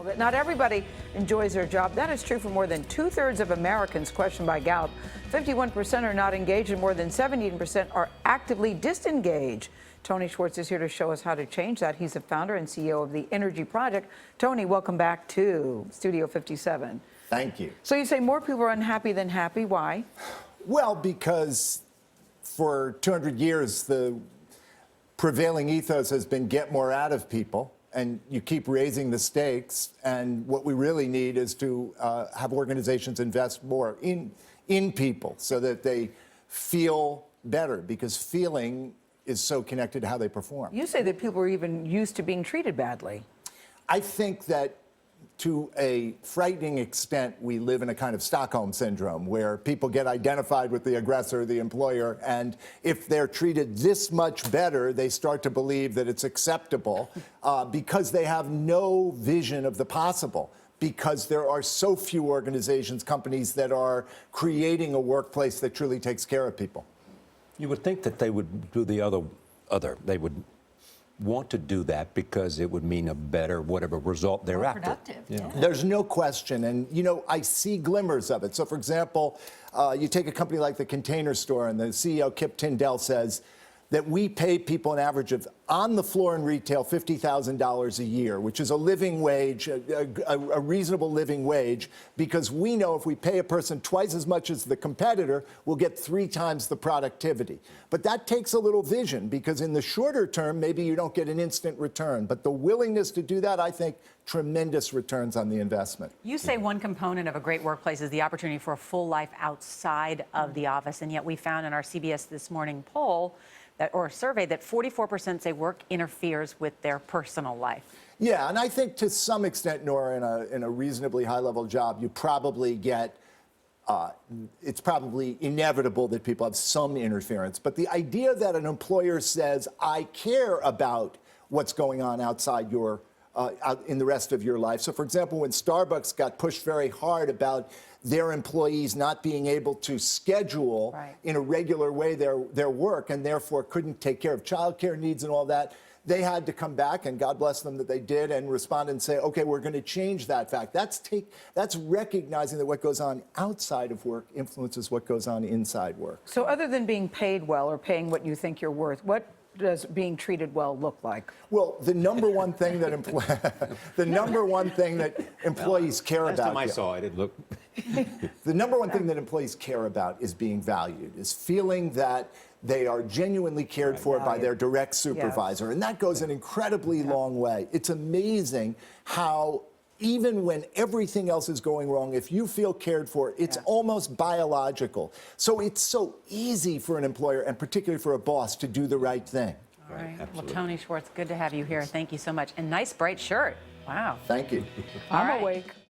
That not everybody enjoys their job. That is true for more than 2/3 of Americans questioned by Gallup. 51% are not engaged, and more than 17% are actively disengaged. Tony Schwartz is here to show us how to change that. He's the founder and CEO of the Energy Project. Tony, welcome back to Studio 57. Thank you. So you say more people are unhappy than happy. Why? Well, because for 200 years, the prevailing ethos has been get more out of people. And you keep raising the stakes, and what we really need is to have organizations invest more in people so that they feel better, because feeling is so connected to how they perform. You say that people are even used to being treated badly. I think that to a frightening extent, we live in a kind of Stockholm syndrome where people get identified with the aggressor, the employer, and if they're treated this much better, they start to believe that it's acceptable because they have no vision of the possible, because there are so few organizations, companies that are creating a workplace that truly takes care of people. You would think that they would do the other. They would want to do that because it would mean a better whatever result they're after. Productive. Yeah. There's no question, and you know, I see glimmers of it. So for example, you take a company like the Container Store, and the CEO Kip Tindell says that we pay people an average of, on the floor in retail, $50,000 a year, which is a living wage, a reasonable living wage, because we know if we pay a person twice as much as the competitor, we'll get 3 times the productivity. But that takes a little vision, because in the shorter term, maybe you don't get an instant return. But the willingness to do that, I think, tremendous returns on the investment. You say one component of a great workplace is the opportunity for a full life outside of the office, and yet we found in our CBS This Morning poll or a survey that 44% say work interferes with their personal life. Yeah, and I think to some extent, Nora, in a reasonably high-level job, you probably get, it's probably inevitable that people have some interference. But the idea that an employer says, I care about what's going on outside your, out in the rest of your life. So, for example, when Starbucks got pushed very hard about their employees not being able to schedule in a regular way their work, and therefore couldn't take care of childcare needs and all that, they had to come back, and God bless them that they did, and respond and say, okay, we're going to change that fact. That's recognizing that what goes on outside of work influences what goes on inside work. So other than being paid well or paying what you think you're worth, what does being treated well look like? Well, the number one thing that employees care about. Last time I saw it, it looked. The number one thing that employees care about is being valued, is feeling that they are genuinely cared for by their direct supervisor. Yes. And that goes an incredibly long way. It's amazing how, even when everything else is going wrong, if you feel cared for, it's almost biological. So it's so easy for an employer, and particularly for a boss, to do the right thing. All right. Well, Tony Schwartz, good to have you here. Thank you so much. And nice bright shirt. Wow. Thank you. I'm awake.